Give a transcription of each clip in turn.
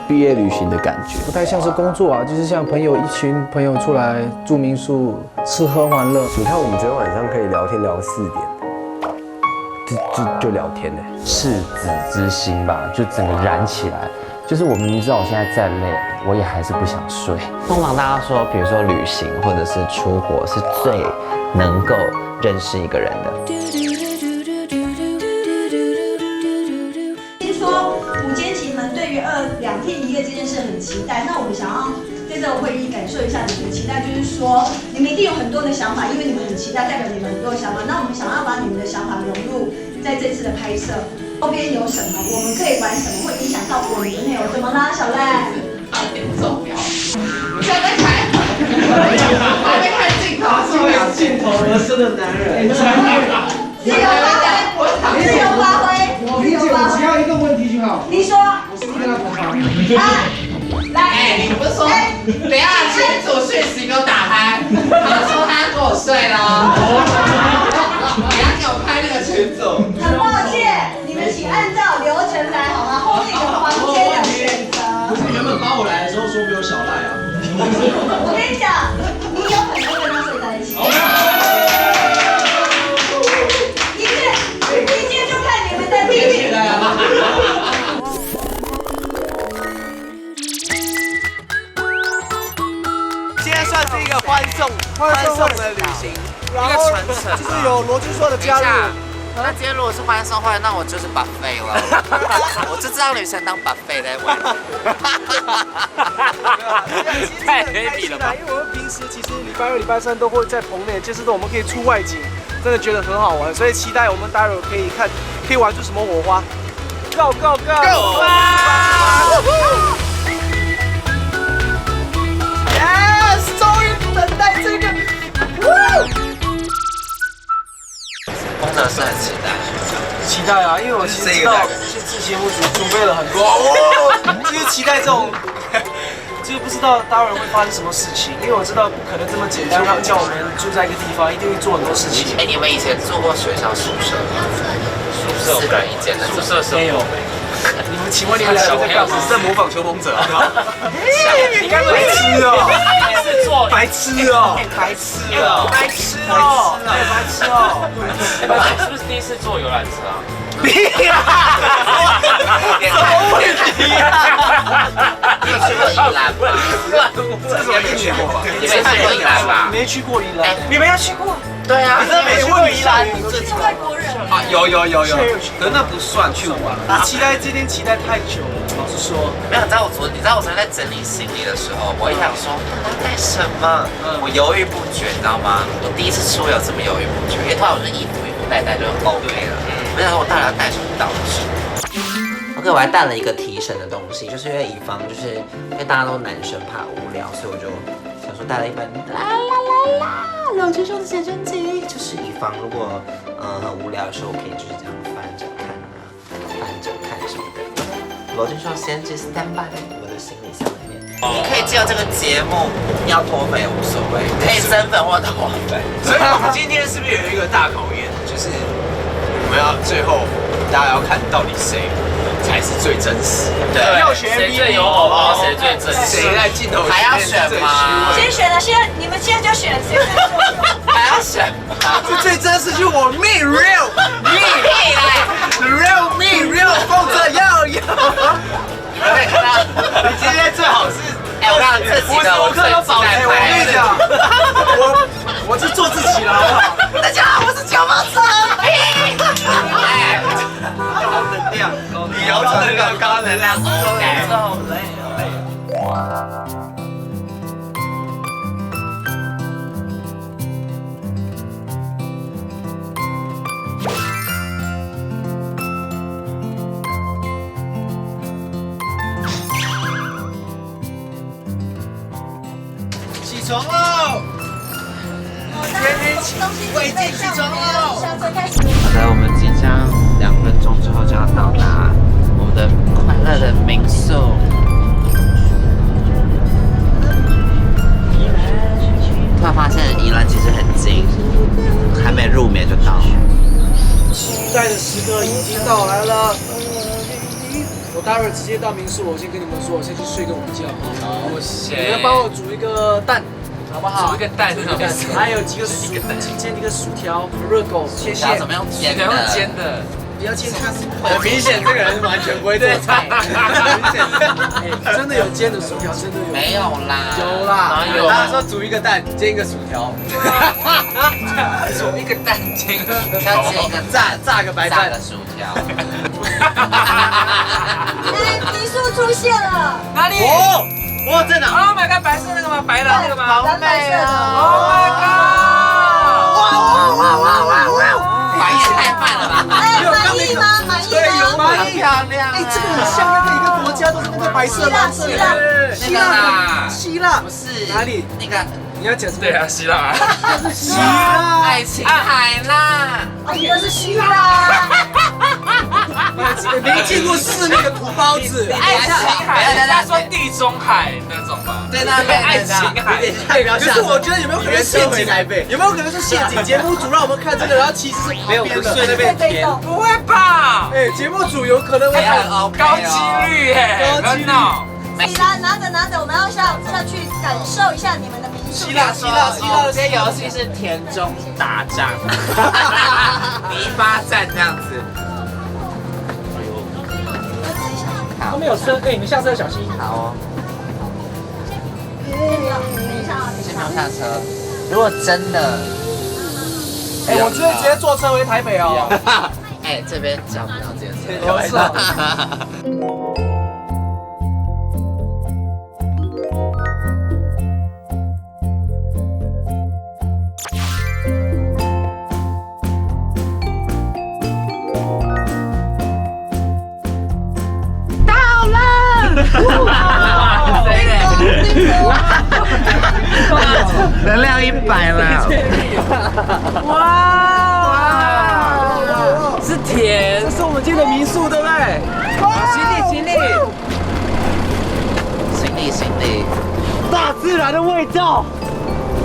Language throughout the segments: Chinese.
毕业旅行的感觉，不太像是工作啊，就是像一群朋友出来住民宿，吃喝玩乐。你看我们昨天晚上可以聊天聊到4点，就聊天呢。赤子之心吧，就整个燃起来。就是我明明知道我现在再累，我也还是不想睡。通常大家说，比如说旅行或者是出国，是最能够认识一个人的。听说五间旗们对于2天1夜这件事很期待，那我们想要在这个会议感受一下你们的期待，就是说你们一定有很多的想法，因为你们很期待，代表你们很多的想法。那我们想要把你们的想法融入在这次的拍摄。后边有什么，我们可以玩什么，会影响到我们的内容？怎么啦，小赖？点重要。你现在在看，还在看镜头，是为了镜头而生的男人。自由发挥，自由发挥。我理解，我只要一个问题就好。你说。我是不是跟他同房？来，你不是说，等一下群组讯息给我打开，他说他跟我睡了。你要给我开那个群组。很抱歉，你们请按照流程来好吗？后面有房间的选择。不是原本拉我来的时候说没有小赖啊。我跟你讲，你有可能跟他睡在一起。一切就看你们的命运。今天算是一个欢送的旅行，一个传承，就是有罗俊硕的加入。那今天如果是欢送会，那我就是 buffet 了。我就这样女生当 buffet 在玩。太黑皮了吧！因为我们平时其实礼拜2、礼拜3都会在棚内，就是我们可以出外景，真的觉得很好玩，所以期待我们待会儿可以玩出什么火花。Go go go！ Yes， 终于等待这个。工程师很期待啊，因为我其实知道这次节目组准备了很多，就是期待这种，就是不知道待会儿会发生什么事情，因为我知道不可能这么简单，叫我们住在一个地方，一定会做很多事情。哎，你们以前住过学校宿舍吗？宿舍4个人1间的宿舍没有。你们请问你们2个在干嘛？只是在模仿秋风者啊！你该白痴哦！是做白痴哦！白痴哦！白痴哦！白痴哦！是不是第一次坐游览车啊？屁呀！什么问题呀？你有去过宜兰吗？这是我没去过吧？你没去过宜兰吧？没去过宜兰，你们要去过？对啊，你真的没去过宜兰？是外国人啊，有，可那不算去玩。期待这天期待太久了，老实说。没有，你知道我昨天在整理行李的时候，我一想说我要带什么，我犹豫不决，你知道吗？我第一次出游这么犹豫不决，因为通常我是衣服带就 OK 了。我想说我到底要带什么道具？OK， 我还带了一个提神的东西，就是因为以防就是因为大家都男生怕无聊，所以我就想说带了一本老先生的写真集，就是以防如果很无聊的时候，我可以就是这样翻着看啊，翻着看什么的。罗俊硕先去 stand by 在我的行李箱里面。你可以借由这个节目，要脱粉也无所谓，可以增粉或脱粉。所以今天是不是有一个大考验？就是我们要最后大家要看到底谁才是最真实。对，谁最有偶包，谁最真实？谁在镜头还要选吗？先选了，你们现在就选谁？还要选吗？是最真实，就我 me real real me real 风车要。你们可以看到，你今天最好是，我让这几个我最期待我跟你讲，我是做自己了，好不好？大家好，我是九毛车。高能量，你要成那个高能量，好累。起床喽！已经起床了。好的，我们即将2分钟之后就要到达我们的快乐的民宿。突然发现宜兰其实很近，还没入眠就到了。期待的时刻已经到来了。我待会儿直接到民宿，我先跟你们说，我先去睡个午觉。不行，你们帮我煮一个蛋，好不好？煮一个蛋是什么意思？还有几个薯条、热狗，谢谢。怎么样煎的？用煎的。不要煎它。很明显，这个人完全不会做菜。真的有煎的薯条，真的有。没有啦，有啦，哪有？他说煮一个蛋，煎一个薯条，煮一个蛋煎，要煎一个炸个白饭炸个薯条。哎，民宿出现了，哪里？哦，在哪 ？Oh my god， 白色那个吗？白的那个吗？蓝白色的。 Oh my god！ 反应太慢了吧？哎，满意吗？满意吗？很漂亮。哎，这个很像那个一个国家，都是那个白色、蓝色的。希腊不是哪里？那个你要讲什么？对啊，希腊。希腊。爱琴海啦。哦，你的是希腊。没见过室内的土包子。爱琴海，人家说地中海那种吧？对那边爱琴海。可是我觉得有没有可能陷阱？有没有可能是陷阱？节目组让我们看这个，然后其实是没有不睡那边甜。不会吧？哎，节目组有可能会高几率耶，不要闹。起来，拿着，我们要下去感受一下你们的民宿。希腊这些游戏是田中打仗，泥巴战这样子。他们有车，你们下车要小心。好哦。等一下啊，先不用下车。如果真的，哎，我直接坐车回台北哦。哎，这边叫不了这件事。是啊。能量100了。哇！是甜。这是我们今天的民宿，对不对？行李。大自然的味道。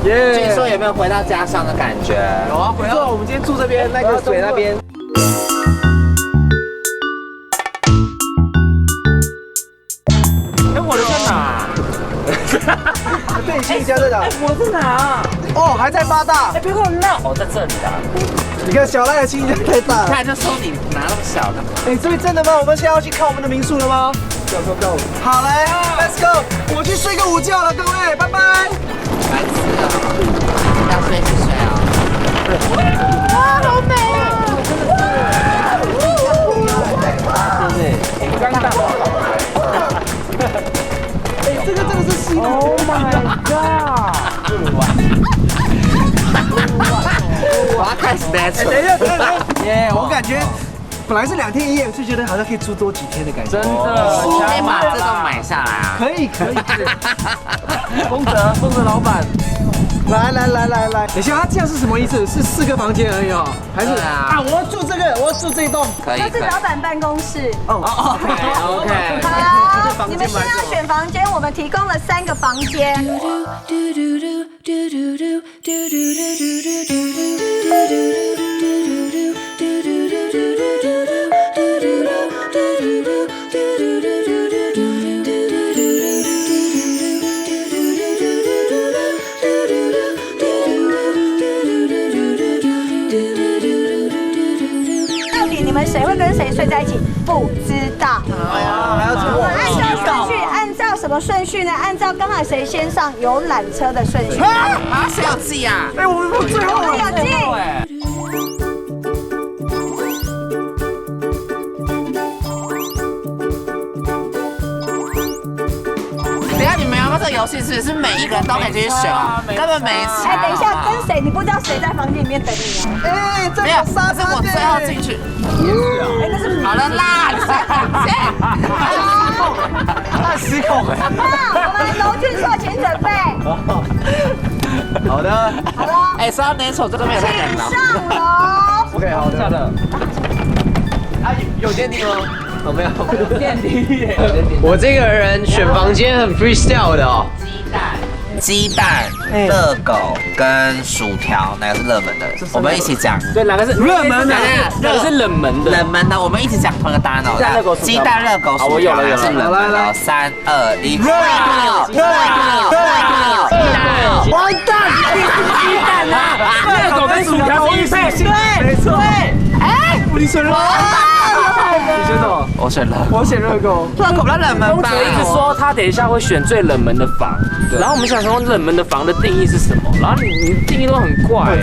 据说有没有回到家乡的感觉？有啊，回到我们今天住这边那个水那边。哎，我的在哪？对，你新家在哪？我在哪？哦，还在八大。哎，别跟我闹！哦，在这里啊。你看小赖的新家太大了。看就说你拿那么小的。哎，这边真的吗？我们现在要去看我们的民宿了吗？走。好嘞 ，Let's go！ 我去睡个午觉了，各位，拜拜。白痴啊！要睡就睡啊。哇，好美啊！刚大。哎，这个真的是吸的。Oh my god！ 我要开始 natural。等一下，耶！我感觉本来是2天1夜，就觉得好像可以住多几天的感觉。真的，可以把这栋买下来啊！可以。丰泽老板，来，等一下，他这样是什么意思？是4个房间而已哦，还是对啊我要住这个，我要住这一栋。可以。这是老板办公室。哦 OK。好，你们现在要选房间，我们提供了3个房间。到底你们谁会跟谁睡在一起？不知道。还要我们按照顺序，按照什么顺序呢？按照刚才谁先上游览车的顺序。啊，谁有记啊？哎，我们最后我有记。等下你们要不要这个游戏是每一个人都可以进去选啊？根本没差。哎，等一下，跟谁？你不知道谁在房间里面等你哦。哎，这没有，是我最后进去。哎，那是好了啦，你他失控哎。我们楼去做前准备。好的。好了。哎，说到 natural 这个没有太难了。上楼。 OK， 好的。啊，有电梯吗？有没有？有电梯。我这个人选房间很 freestyle 的哦。鸡蛋、热狗跟薯条，哪个是热门的？我们一起讲。对，哪个是热门的？哪个是冷门的？冷门的，我们一起讲同一个答案哦。鸡蛋、热狗、薯条，哪个是冷门的？3、2、1，热狗，完蛋，鸡蛋啊！热狗跟薯条是一配，对，没错。哎，你选了。你选什么？我选热狗。我选热狗。热狗比较冷门吧？公主一直说她等一下会选最冷门的房，然后我们想说冷门的房的定义是什么？然后你定义都很怪。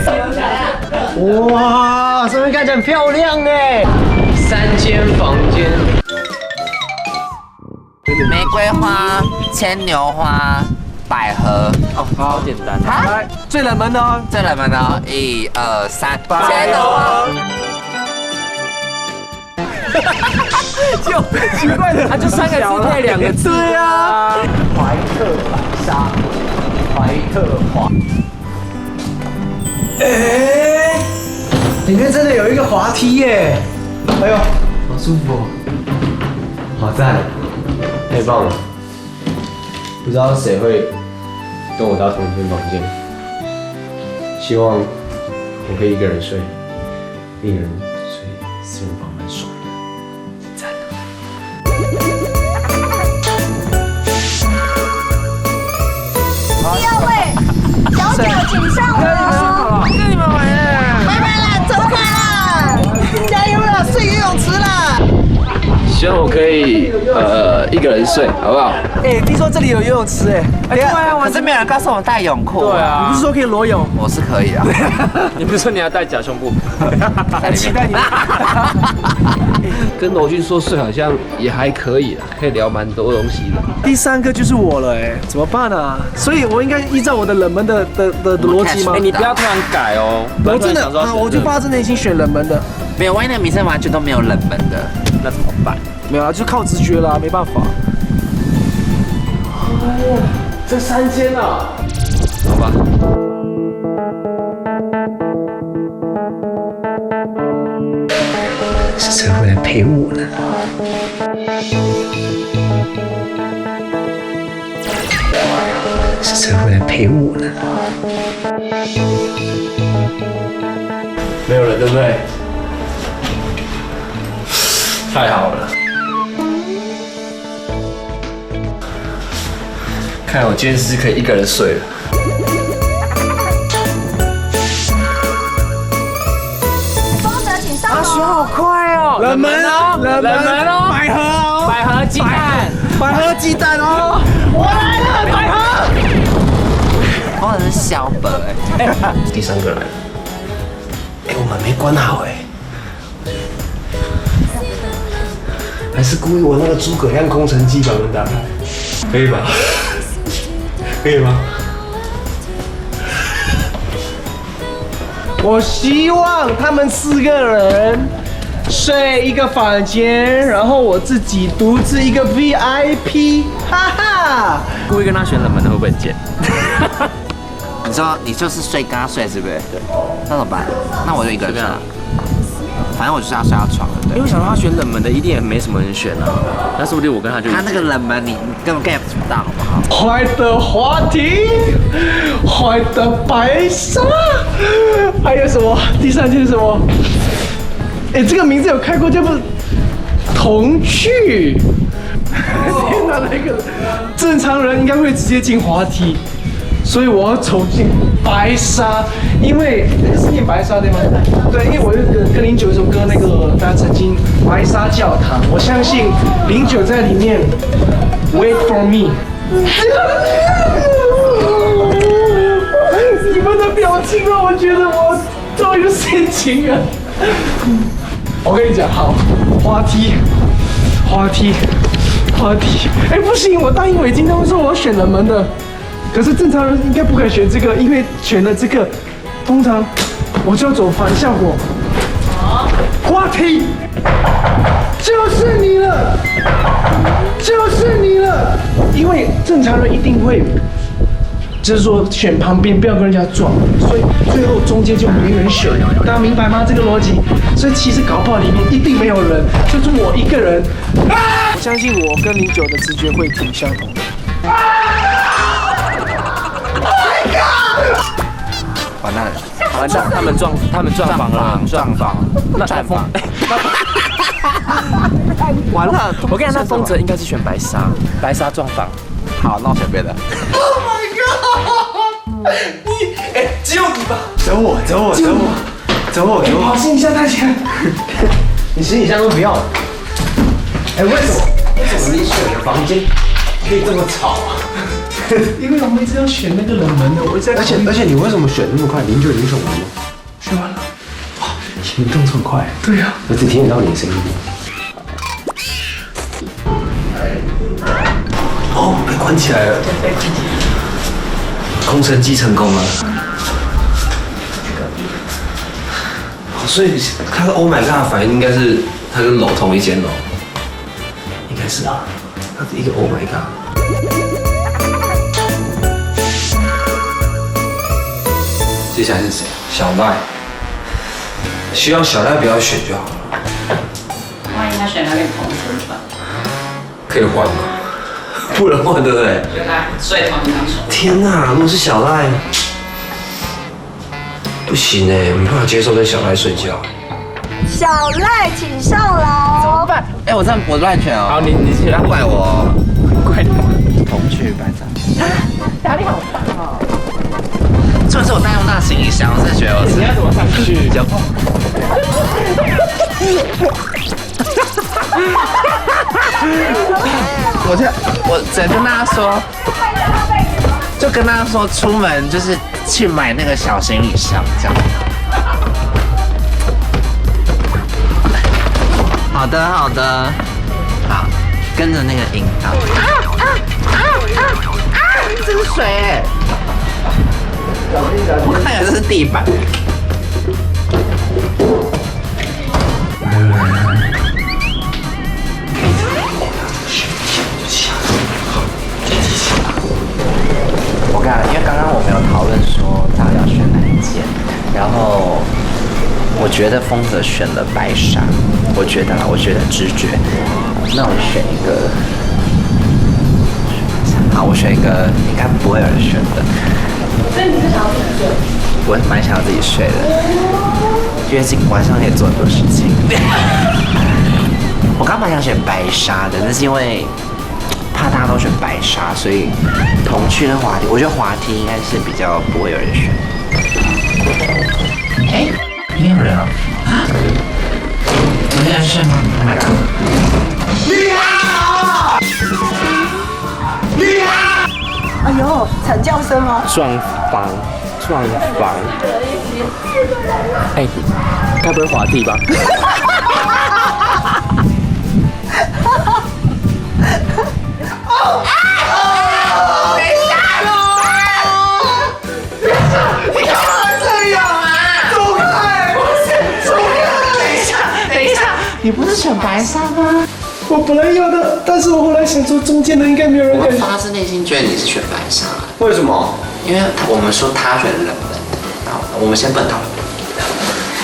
哇，上面看起来很漂亮哎。3间房间，玫瑰花、牵牛花、百合。哦，好简单。来，最冷门的哦。最冷门的哦，1、2、3，牵牛花。就奇怪的，它就3个字配2个字。对啊。怀特白沙，怀特华。哎，里面真的有一个滑梯耶！哎呦，好舒服哦，好赞，太棒了！不知道谁会跟我到同一间房间，希望我可以一个人睡，一个人睡私人房蛮爽的，赞第2位，小脚请上楼。跟你们玩耶！拜拜啦，走开啦！加油啦，睡游泳池啦！希望我可以一个人睡，好不好？哎，听说这里有游泳池哎。对啊，可是没有人告诉我带泳裤。对啊，你不是说可以裸泳？我是可以啊。你不是说你要带假胸部？很期待你。跟罗俊说睡好像也还可以啦，可以聊蛮多东西的。第3个就是我了哎，怎么办啊？所以我应该依照我的冷门的逻辑吗？哎，你不要突然改哦。我真的啊，我就发自内心选冷门的。没有，万一那个名称完全都没有冷门的，那怎么办？没有啊，就靠直觉啦，没办法。哦，这3间啊，好吧。是谁会来陪我呢？是谁会来陪我呢？没有人，对不对？太好了！看来我今天是可以一个人睡了。风德请上楼。选好快哦，冷门哦，冷门哦，百合哦，百合鸡蛋，百合鸡蛋哦，我来了，百合。或者是小本哎。第3个人，我们没关好哎，还是故意我那个诸葛亮空城计把门打开，可以吧？可以吗？我希望他们4个人睡一个房间，然后我自己独自一个 VIP， 哈哈。故意跟他选冷门的会不会贱？你说你就是睡跟他睡是不是？对。那怎么办？那我就一个人睡。反正我就是要睡到床了。因为我想说他选冷门的，一定也没什么人选啊。那说不定我跟他就他那个冷门你根本 get 不到，好不好？坏的滑梯，坏的白沙，还有什么？第3件是什么？哎，这个名字有开过，叫做童趣。天哪，那个正常人应该会直接进滑梯，所以我要走进白沙，因为那个是念白沙对吗？对，因为我跟09有一首歌，那个大家曾经白沙教堂，我相信09在里面 wait for me。你们的表情让我觉得我终于殉情了。我跟你讲，好，滑梯，哎，不行，我答应伟金他们说我要选冷门的，可是正常人应该不敢选这个，因为选了这个，通常我就要走反效果。滑梯，就是你了，因为正常人一定会。就是说选旁边，不要跟人家撞，所以最后中间就没人选，大家明白吗？这个逻辑，所以其实搞不好里面一定没有人，就是我一个人。我相信我跟09的直觉会挺相同的。完蛋了，完蛋，他们撞房了，撞房，那撞房。完了，我跟你讲，那风泽应该是选白纱，白纱撞房。好，那我选别的。Oh my god！ 你只有你吧？走我，给我行李箱带起来。你行李箱都不要了。为什么你选的房间可以这么吵啊？因为我们一直要选那个冷门的，而且你为什么选那么快？09已经选完了。选完了。哇，你动作很快。对呀。我只听得到你的声音。哦，被关起来了。被关起来了。空城计成功了。所以他的 Oh my God 的反应应该是他跟楼同一间楼，应该是啊，他是一个 Oh my God。接下来是谁？小赖。希望小赖不要选就好了。万一他选他跟你同村吧？可以换吗？不能换，对不对？就他睡同一张床。天哪，如果是小赖。不行哎，没办法接受跟小赖睡觉。小赖，请上楼。怎么办？我这样我乱选哦。好，你起来，怪我，怪你。同去班长。压力好大哦。这是我带用大行李箱，我真的觉得你要怎么上去？脚碰。我只跟大家说，就跟大家说，出门就是去买那个小行李箱，这样。好的，好，跟着那个引导。这是水哎！我看起来这是地板。我看，因为刚刚我们有讨论说到底要选哪一件，然后我觉得丰泽选了白纱，我觉得直觉，那我选一个，好，我选一个应该不会有人选的。所以你是想要自己睡？我蛮想要自己睡的，因为晚上可以做很多事情。我刚蛮想选白纱的，但是因为怕大家都选白纱，所以童趣跟滑梯，我觉得滑梯应该是比较不会有人选。没有人啊？有人选吗？厉害！哎呦，惨叫声哦！撞房。该不会滑梯吧？你不是选白纱吗？我本来要的，但是我后来想说中间的应该没有人敢。我发自内心觉得你是选白纱，为什么？因为我们说他选冷门的，然后我们先不讨论。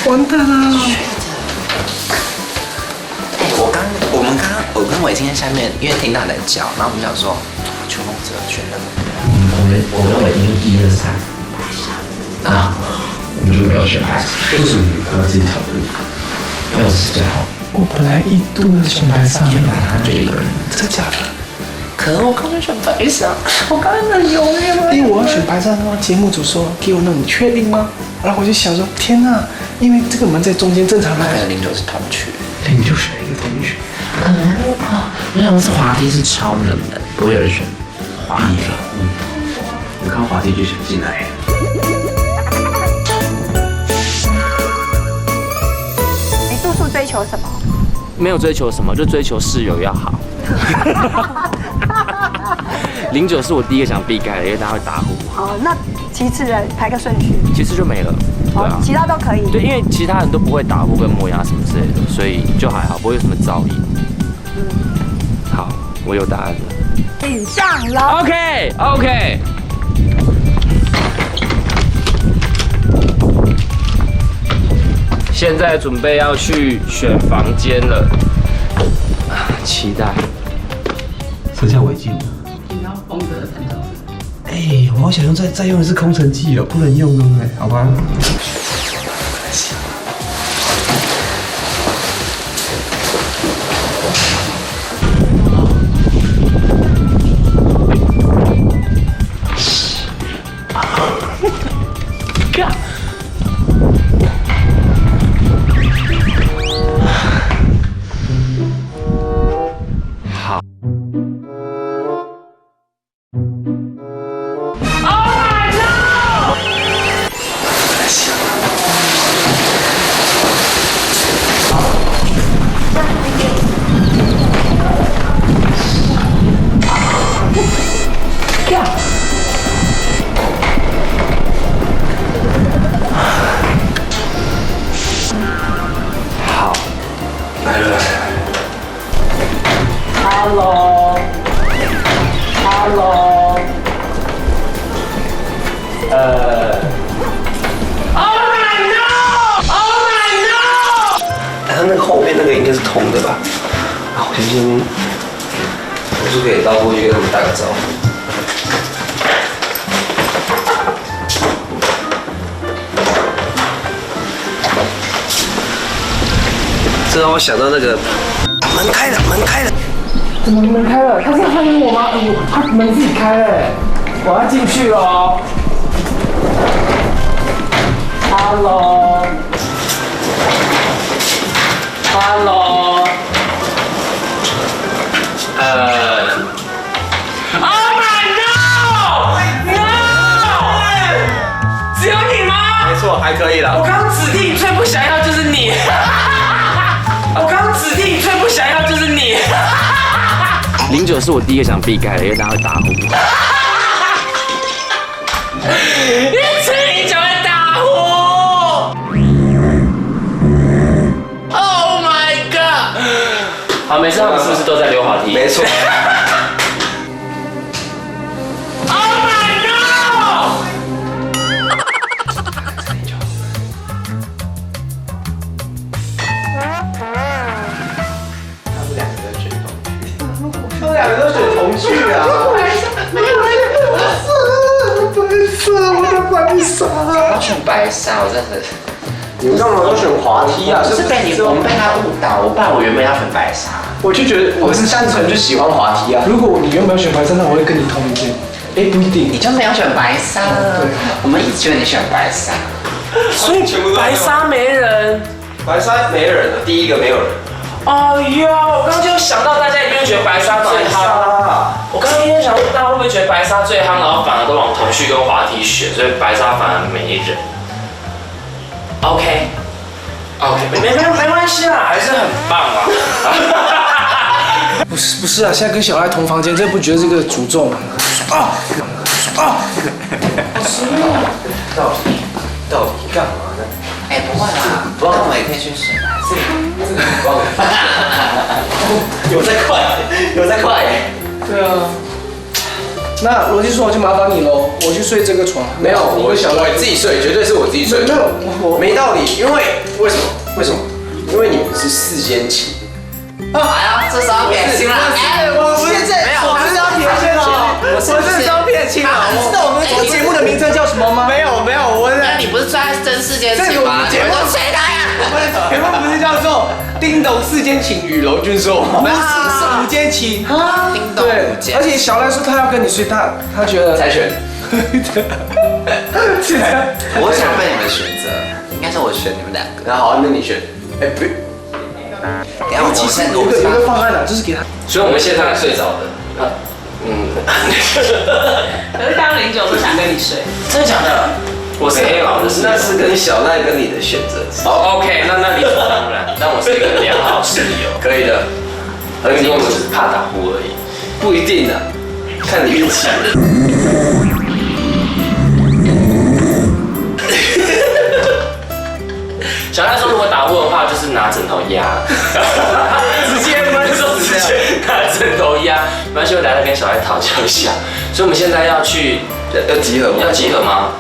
完蛋了！我跟伟今天下面，因为听到在叫，然后我们想说，邱梦哲选冷门，我跟伟英1、2、3，那我们就没有选白纱。为什么你不要自己讨论？因为我是最后。我本来一度的选白纱，原来他就一个人，真的假的？可我刚才选白纱，我刚才很犹豫了。因为我要选白纱的话，节目组说给我弄，你确定吗？然后我就想说，天哪，因为这个门在中间，正常来。 09是同区09选一个同学。我想是滑梯是超冷门，不会有人选滑梯。我看滑梯就选进来。你住宿追求什么？没有追求什么，就追求室友要好。09是我第一个想避开的，因为大家会打呼。哦，那其次的排个顺序。其次就没了，对啊，其他都可以。对，因为其他人都不会打呼跟磨牙什么之类的，所以就还好，不会有什么噪音。好，我有答案了。请上楼。OK。现在准备要去选房间了，期待。剩下违禁的。你要风格的参照。哎，我好想用再用一次空城计哦，不能用对不对？好吧。它那个后面那个应该是通的吧？好，我先，我是可以绕过去跟他们打个招呼。这让我想到那个门开了，门开了。怎么门开了？他是欢迎我吗？他门自己开了，我要进去了哦。Hello。Oh my no！ 只有你吗？没错，还可以啦。我刚指定最不想要就是你。我刚指定最不想要就是你。09是我第一个想避开的，因为大家会打呼。因为吃09会打呼。Oh my god！ 好，每次他们是不是都在溜滑梯？没错。Oh my no！ 他们两个都选同去啊！我选白沙，我真的。你们干嘛都选滑梯啊？是被我们被他误导，我爸我原本要选白沙。我就觉得我是单纯就喜欢滑梯啊。如果你原本要选白沙，那我会跟你同意见。哎，不一定。你就没有选白沙了。我们一直觉得你选白沙。所以白沙没人。白沙没人了，第一个没有人。哎呦，我刚刚就想到大家一定会觉得白沙最夯。我刚刚一天想说大家会不会觉得白沙最夯，然后反而都往头绪跟滑梯选，所以白沙反而没人。OK， 没关系啦，还是很棒啊。不是啊，现在跟小爱同房间，这不觉得这个诅咒吗？到底干嘛呢？哎，不会啦，不然我们也可以去选白沙。有在快，有在快。对啊。那逻辑说，我就麻烦你喽，我去睡这个床。没有，我自己睡，绝对是我自己睡。没有，我没道理，因为为什么？为什么？因为你们是世间情。哎呀，这时候撇清了。哎，我现在没有，我是要撇清了，我是要撇清了。你知道我们这个节目的名称叫什么吗？没有，我那你不是在真世间情吗？节目谁的呀？节目不是叫做《叮咚世间情》与娄俊硕吗？不是，是午间情。叮咚午间。而且小赖说他要跟你睡，他觉得猜拳。是的。我想被你们选择，应该是我选你们两个。那好，那你选。哎，不。等下其实有一个方案啊，就是给他。所以我们现在睡着的。可是刚刚09都想跟你睡，真的假的？我是黑老的室友，那是跟小赖跟你的选择。好 ，OK， 那理所当然，但我是一个良好室友，可以的。而且我只是怕打呼而已，不一定的，看你运气。小赖说，如果打呼的话，就是拿枕头压，直接拿枕头压。没关系，我来了跟小赖讨教一下。所以我们现在要去，要集合吗？要集合吗？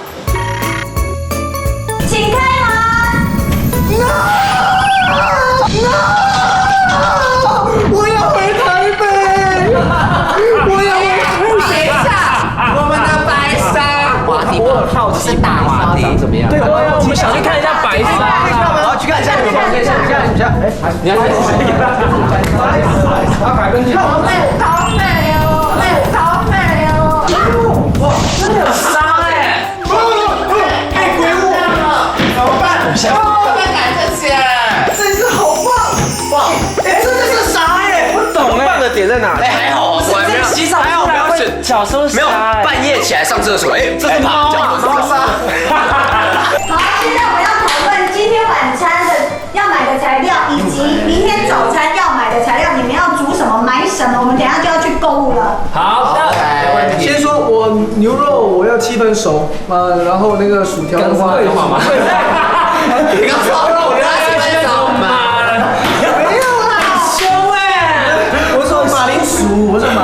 请开门。我要回台北，我要回台北。等一下，我们的白沙是大话题长怎么样？对啊，我们想去看一下白沙啦。好，去看一下，你看一下，哎，你要看阿凯跟你好美哦，好美哦！哇，真的有沙哎！哎，鬼我怎么办？不能赶这些。这只好棒！哇，哎，真的是啥哎？不懂哎，棒的点在哪？哎，还好，我还没有洗澡出来会脚收没有半夜起来上厕所，哎，这是猫啊，猫砂。好，现在我们要讨论今天晚餐的要买的材料，以及明天早餐要买的材料，你们要煮什么、买什么？我们等一下就要去购物了。好，先说我牛肉我要7分熟，然后那个薯条的话，废话吗？你刚说肉，你要7分熟吗？没有啦，凶哎！我说马铃薯，我说马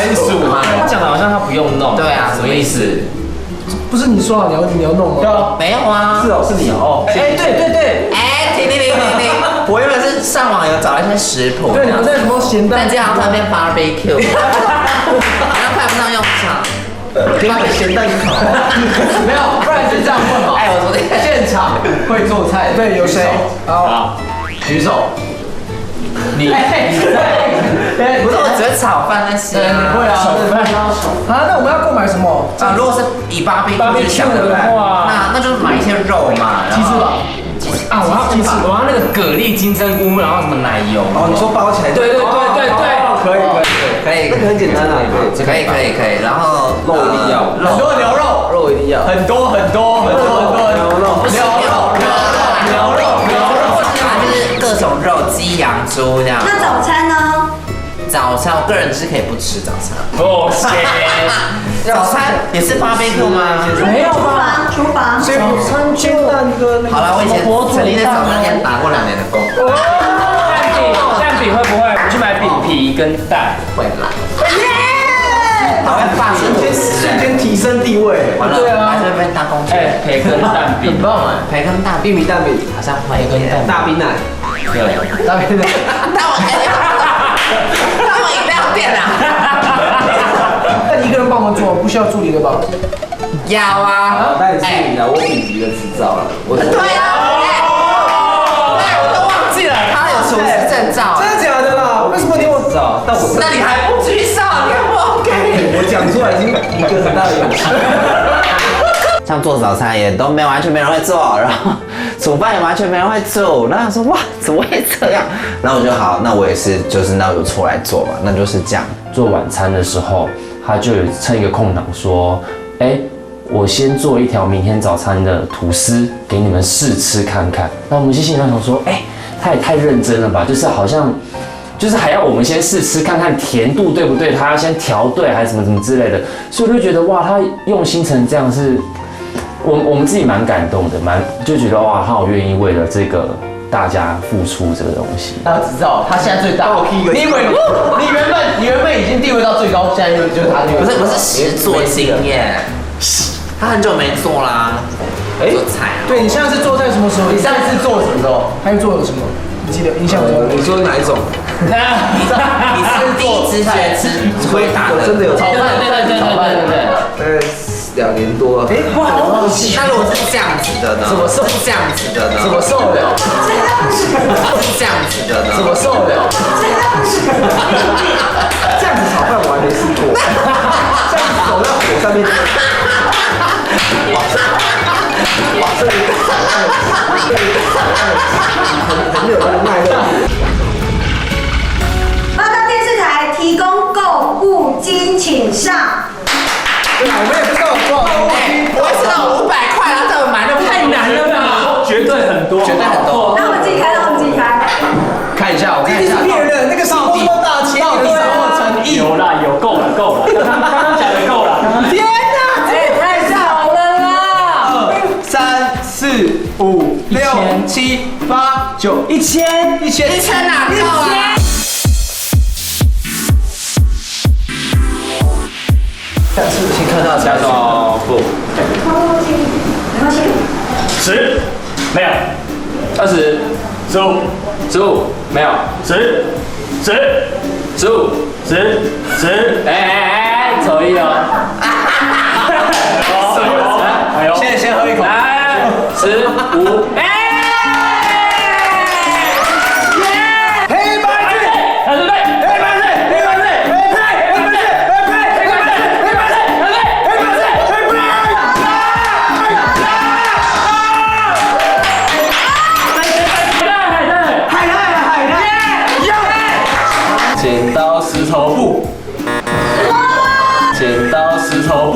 铃薯嘛。他讲的好像他不用弄。对啊，什么意思？不是你说好你要弄吗？没有啊。是哦，是你哦。哎，对，哎，停！我原本是上网有找一些食谱，对，你们在什么咸蛋？但这样突然变 barbecue，好像派不上用场。给他咸蛋烤。没有，不然就这样问好。哎，我昨天现场会做菜，对，有谁？好，举手。你不是我只会炒饭那些。你会啊？啊，那我们要购买什么？啊，如果是以 barbecue 想的话，那就是买一些肉嘛，鸡翅膀。啊，我要鸡翅，我要那个蛤蜊金针菇，然后什么奶油。哦，你说包起来。对，可以。可以，那个很简单啊，可以，然后肉一定要，很多牛肉，肉一定要，很多牛肉，就是各种肉，鸡、羊、猪这样。那早餐呢？早餐我个人是可以不吃早餐。哦，谢。早餐也是 barbecue 吗？没有吧？厨房。早餐煎蛋跟好了，我以前曾经在早餐店打过2年的工。蛋饼会不会？我去买饼皮跟蛋。会啦。好像放瞬间提升地位。完了，还是被当工具。哎，培根蛋饼，很棒哎，培根蛋玉米蛋饼，好像会跟大冰奶，对，大冰奶。但我饮料店啊。那你一个人帮我们做，不需要助理的吧？要啊。那你是你的，我丙级的执照了。对啊。对，我都忘记了，他有厨师证照。真的假的啦？为什么你我知道，但我那你还不举手？你还不 OK？我讲出来已经一个很大的勇气。像做早餐也都完全没人会做，然后煮饭也完全没人会煮，然后说哇怎么会这样？然后我就好，那我也是就是那就出来做嘛，那就是这样。做晚餐的时候，他就有趁一个空档说，哎，我先做一条明天早餐的吐司给你们试吃看看。那我们就心里想说，哎，他也太认真了吧，就是好像。就是还要我们先试吃看看甜度对不对，他要先调对还是什么之类的，所以我就觉得哇，他用心成这样是，我们自己蛮感动的，就觉得哇，他好愿意为了这个大家付出这个东西。他执照，他现在最大。你以为你原本已经地位到最高，现在就是他地位。不是实作经验，他很久没做啦。做菜啊？对，你现在是做在什么时候？你上一次做什么时候？还有做了什么？你记得印象中？你说哪一种？你是第一次学吃回答的，真的有炒饭，对，炒饭，对，2年多。哎，不好那如果是这样子的呢？怎么受？这样子的呢？怎么受了？是这样子的呢？怎么受了？这样子炒饭我还没试过，这样子走在火上面，哇，这里很有人脉的。报到电视台提供购物金，请上。对啊，我们也不知道有多少购物金。我知道500块，然后这么买那太难了吧？绝对很多，绝对很多。那我们自己开，让我们自己开。看一下，我看一下。骗人，那个是多么大气，到底什么诚意？有啦，有够了，刚刚讲的够了。天哪，这也太少了啦！2、3、4、5、6、7、8、9、1000哪够啊？先看到加装不10没有，20、15、没有，10、15、10，哎，走一哦。谢谢。10、5，黑白字，对不对？黑白字，黑白字，黑白字，黑白字，黑白字，黑白字，黑白字，剪刀石头布，剪刀石头布。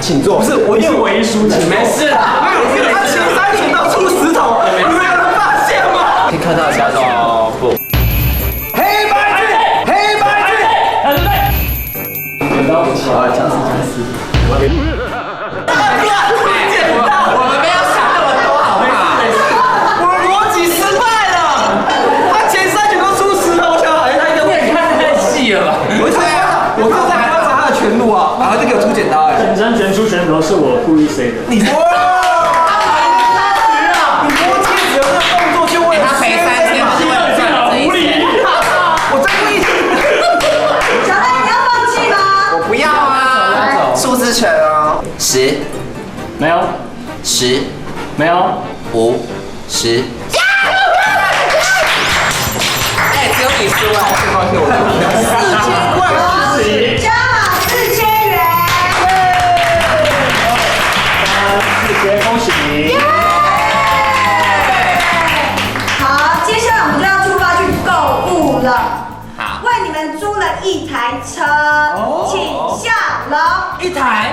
请坐。不是，我是唯一输的。没事啦。他前3题都出石头，你们有人发现吗？可以看到石头布。黑白字，黑白字，对不对？剪刀布，好，加时。我们没有想那么多，好不好？我逻辑失败了。他前3题都出石头，小孩他一个你看太细了吧？我就在观察他的全路啊，然后就给我出剪刀哎。全身全出拳头是我故意塞的。你说，你摸戒指的那个动作就为了他赔3千，是为了赚这一千。我真故意。小赖，你要放弃吗？我不要啊！数字拳哦，10、没有， 10、没有， 5、10。哎，只有你输哎！抱歉，我4000块，加码4000元。恭喜！好，接下来我们就要出发去购物了。好，为你们租了一台车，请下楼。一台。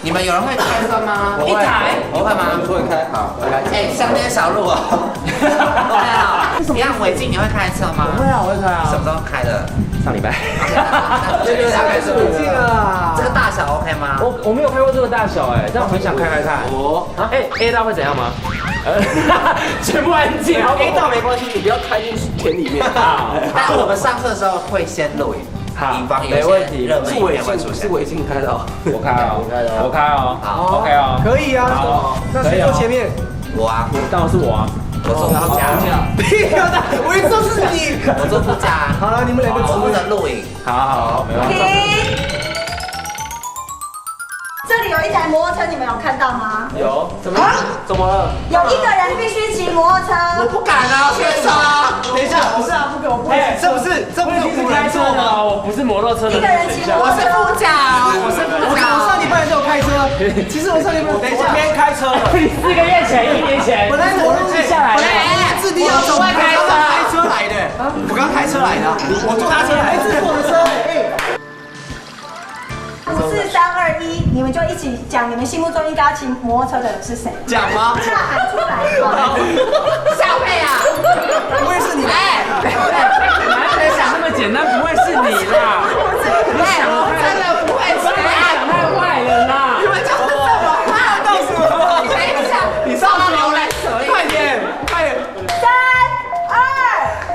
你们有人会开车吗？一台，你会吗？我会开，好，我开。哎，乡间小路哦。对啊。你看伟静，你会开车吗？会啊，我会开啊。什么时候开的？上礼拜。对，大概是伟静啊。这个大小 OK 吗？我没有开过这个大小哎，但我很想开开看。哦。啊，哎 ，A 道会怎样吗？全部安静。A 道没关系，你不要开进田里面。但我们上车的时候会先录影，以防有些热门影片会出现。是伟静开的。我开哦，我开哦，好 ，OK 哦，可以啊。那谁坐前面？我啊，当然是我啊。我坐副驾。屁的，我一说是你。我坐副驾。好了，你们两个我负责录影。好，没问题。停。这里有一台摩托车，你们有看到吗？有，怎么了？有一个人必须骑摩托车。我不敢啊，先生。等一下，不是啊，不给我不。这不是无人座吗？我不是摩托车的。一个人骑摩托车。副驾啊，我是副驾。我上礼拜就有开车，其实我上礼拜等一下边开车了。你4个月前、1年前，本来我记下来了。自己要走开车来的，我刚开车来的，我坐他车来。这是我的车，5、4、3、2、1，你们就一起讲你们心目中应该要骑摩托车的人是谁？讲吗？大喊出来。小佩啊，不会是你？哎，哪有想那么简单？不会是你啦！我真的不会是你，太坏了啦！你们就是这么怕到什么？你等一下，你上到流泪，快点，快点！ 3、2、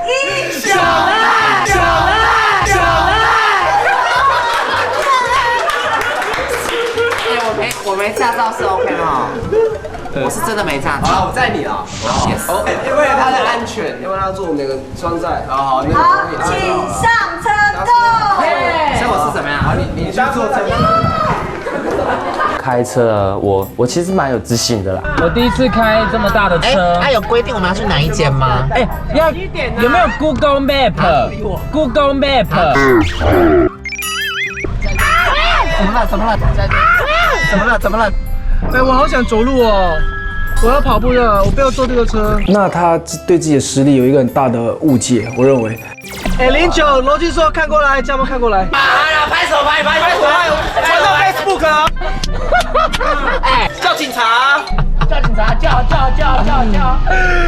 1，小赖，小赖，小赖！哎，我没驾照是 OK 吗？我是真的没驾照。好，我载你了。Yes。为了他的安全，要不然他坐我们两个双载。好，那好，请上车 ，Go！ 所以我是怎么样？好，你去坐车。开车我其实蛮有自信的啦。我第一次开这么大的车。哎，有规定我们要去哪一间吗？哎，有没有 Google Map？Google Map。怎么了？哎，我好想走路哦，我要跑步了，我不要坐这个车。那他对自己的实力有一个很大的误解，我认为。哎，09，罗俊说看过来，家猫看过来。拍手，传到 Facebook 啊！哎，叫警察！叫！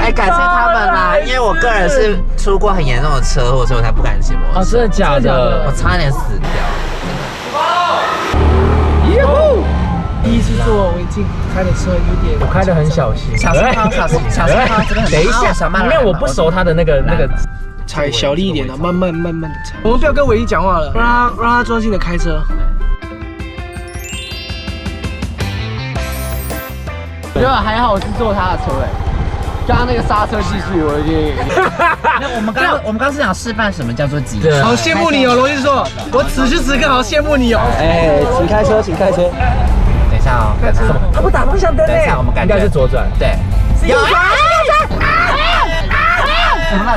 哎，感谢他们啦，因为我个人是出过很严重的车祸，所以我才不敢骑摩托车。真的假的？我差点死掉。第一次坐我已经开的车有点，我开得很小心。小心他，真的很。等一下，因为我不熟他的那个。踩小力一点的，慢慢的踩。我们不要跟伟毅讲话了，让他专心的开车。对啊，还好我是坐他的车哎。刚刚那个刹车技术我已经。那我们刚是想示范什么叫做急刹。好羡慕你哦，罗毅硕，我此时此刻好羡慕你哦。哎，请开车，请开车。等一下哦，干什么？他不打方向灯嘞。等一下，我们感觉应该是左转。对。有啊！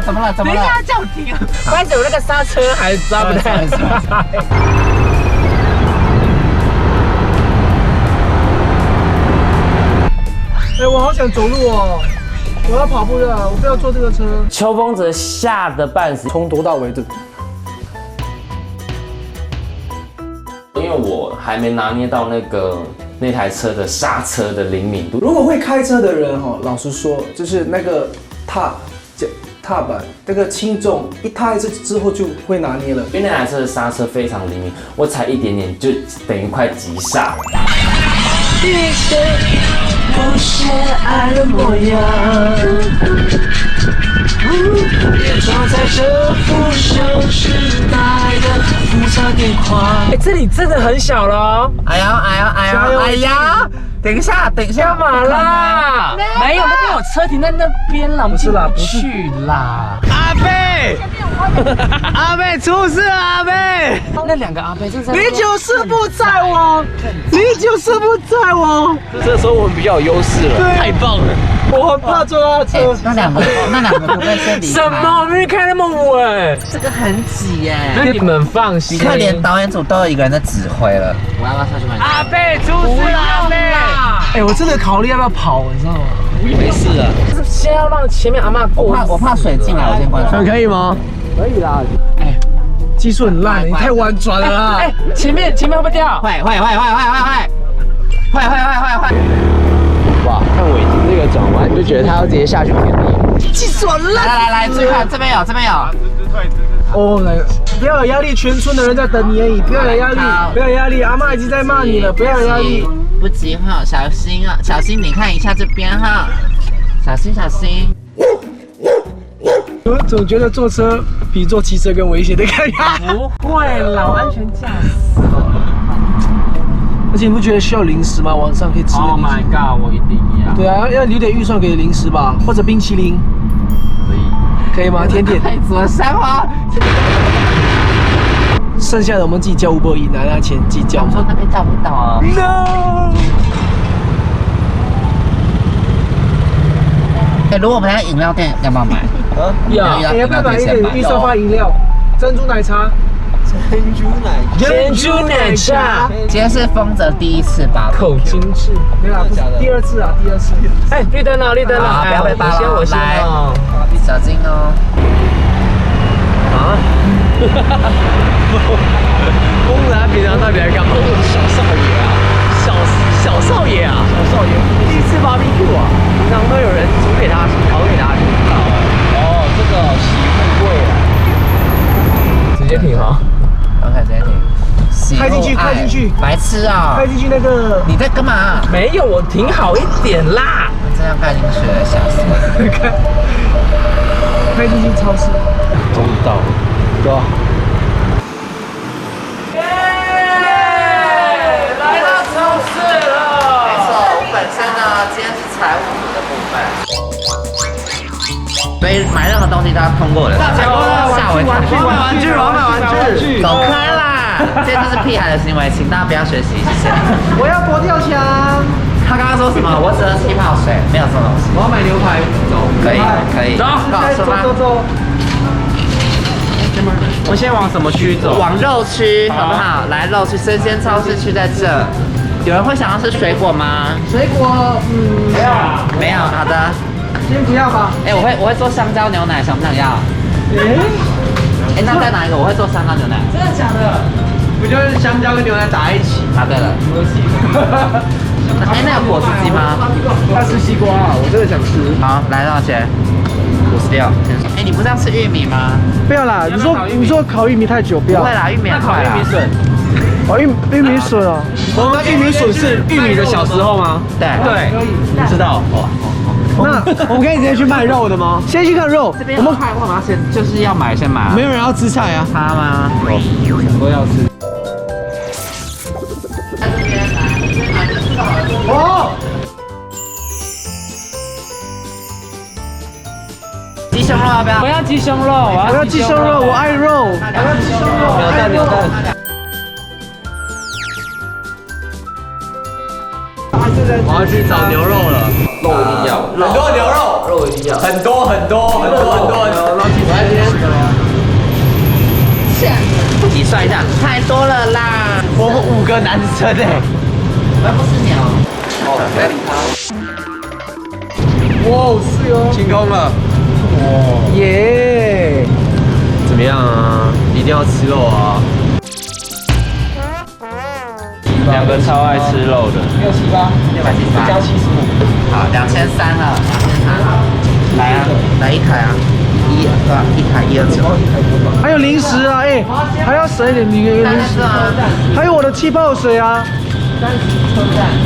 怎么了？等一下叫停啊！不然我那个刹车还抓不太。哎，我好想走路哦，我要跑步的，我不要坐这个车。邱风泽吓得半死，从头到尾的。因为我还没拿捏到那台车的刹车的灵敏度。如果会开车的人哈，老实说，就是那个踏板那个轻重一踏一次之后就会拿捏了。因为那台车的刹车非常灵敏，我踩一点点就等于快急刹。不是爱的模样，也装在这副旧时代的复杂电框。哎，这里真的很小了哦。哎呀！等一下，干嘛啦？没有，那边有车停在那边了，我们进不去啦。阿贝出事了，阿贝！那两个阿贝正在。你就是不载我，这时候我们比较有优势了，太棒了！我很怕坐他的车。那两个不会先离开。什么？我明明开那么稳。这个很挤耶。你们放心。你看，连导演组都有一个人在指挥了。我要不要下去买？阿贝出事了，阿贝！哎，我真的考虑要不要跑，你知道吗？没事啊。就是先要让前面阿嬷过。我怕水进来，我先关窗。可以吗？可以啦。哎，技术很烂，你太婉转了啦。哎，前面会不会掉？会。哇，看伟霆这个转弯，你就觉得他要直接下去田里。技术很烂。来，注意看，这边有。哦，来，不要有压力，全村的人在等你而已，不要有压力，阿嬷已经在骂你了，不要有压力。不急哈，小心啊，小心，你看一下这边哈，小心。我总觉得坐车比坐汽车更危险的感觉。不会啦，安全驾驶。而且你不觉得需要零食吗？晚上可以吃。Oh my god， 我一定要。对啊，要留点预算给零食吧，或者冰淇淋。可以吗？甜点。太左山吗？剩下的我们自己交500亿，拿那钱自己交。我说那边叫不到啊。No。哎，如果我们在饮料店，要不要买？要。你要不要买一点预算发饮料？珍珠奶茶。珍珠奶茶。今天是丰泽第一次吧？口精致。没有啦，第二次。哎，绿灯了。不要被扒了。我先哦。小心哦。啊！疯子他平常到底在干嘛？小少爷啊，小少爷，第一次BBQ啊，平常都有人煮给他，烤给他吃到。哦，这个洗不贵啊。直接停哈。OK， 直接停。开进去。白痴啊！开进去那个。你在干嘛？没有，我停好一点啦。这样开进去了，吓死我！开进去超市。终于到了，对吧？来到超市了。没错，我本身呢，今天是财务组的部分，所以买任何东西都要通过我的。吓我一跳！我买玩具，走开啦！这就是屁孩的行为，请大家不要学习，谢谢。我要佛跳墙。他刚刚说什么？我只喝气泡水，没有这种东西。我要买牛排，走。可以。走。我现在往什么区走？往肉区，好不好？来肉区，生鲜超市区在这。有人会想要吃水果吗？水果，没有。好的，先不要吧。哎，我会做香蕉牛奶，想不想要？哎，那再拿一个，我会做香蕉牛奶。真的假的？不就是香蕉跟牛奶打一起？答对了。哎，那有果汁机吗？要吃西瓜啊！我真的想吃。好，来多少钱？56。哎，你不是要吃玉米吗？不要啦，你说烤玉米太久，不要。不会啦，玉米很快啦。玉米笋。哦，玉米笋哦。那玉米笋是玉米的小时候吗？对。不知道。那我们可以直接去卖肉的吗？先去看肉。这边我们要先就是要买先买。没有人要吃菜啊？他吗？都要吃。哦。胸肉要不要？我要鸡胸肉，我要鸡胸肉，我爱肉。扭蛋。我要去找牛肉了，肉一定要，很多牛肉，肉一定要，很多。你算一下，太多了啦！我们5个男生哎，我不吃牛。哇，是哦，清空了，哇，耶！怎么样啊？一定要吃肉啊2个超爱吃肉的678，加75。好，2300了，2300了。来啊，来一台啊，一台129。还有零食啊，哎，还要省一点零食。还有我的气泡水啊，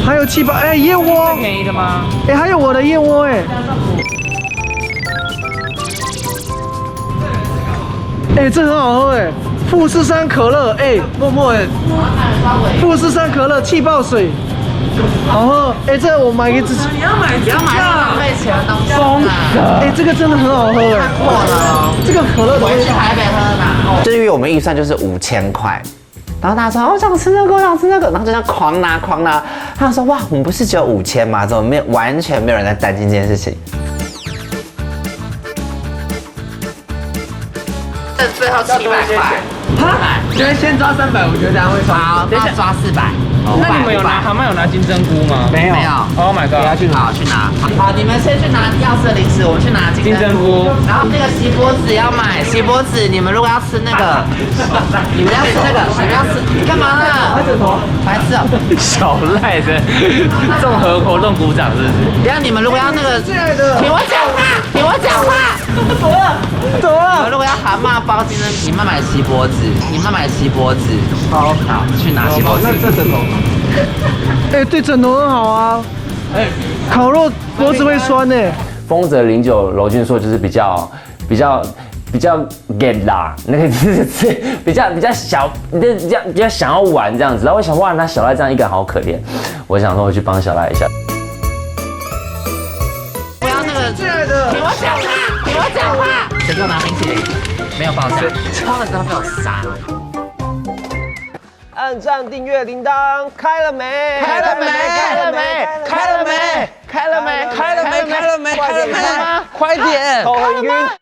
还有气泡，哎，燕窝。便宜的吗？哎，还有我的燕窝，哎。哎，这很好喝，哎。富士山可乐，哎，默默哎，富士山可乐气泡水，好喝，哎，这我买给自己。不要买浪费钱的东西。哎，这个真的很好喝，哎，过了，这个可乐我去台北喝吧。至于我们预算就是5000块，然后大家说我想吃那个，我想吃那个，然后就这样狂拿。他说哇，我们不是只有5000吗？怎么完全没有人在担心这件事情？这最后700块。觉得先抓300，我觉得大家会好，那抓400。那你们有拿蛤蟆有拿金针菇吗？没有。Oh my god！ 去拿。好，你们先去拿要吃的零食，我们去拿金针菇。然后那个锡箔纸要买，锡箔纸你们如果要吃那个，你们要吃那个，你们要吃干嘛呢？白痴哦！小赖的综合活动鼓掌是不是？然后你们如果要那个，听我讲话。走了。你们如果要蛤蟆包金针，你们买锡箔纸，好，去拿锡箔纸。这枕头。哎，对枕头很好啊。哎，烤肉脖子会酸呢。丰泽09楼俊说就是比较 get 啦，那个就是比较小，比较想要玩这样子。然后我想哇，那小赖这样一个人好可怜，我想说我去帮小赖一下。不要那个，亲爱的，听我讲话，谁给我拿冰淇淋？没有爆炸，超了之后被我杀。按赞、订阅、铃铛开了没？开了没？快点！头很晕。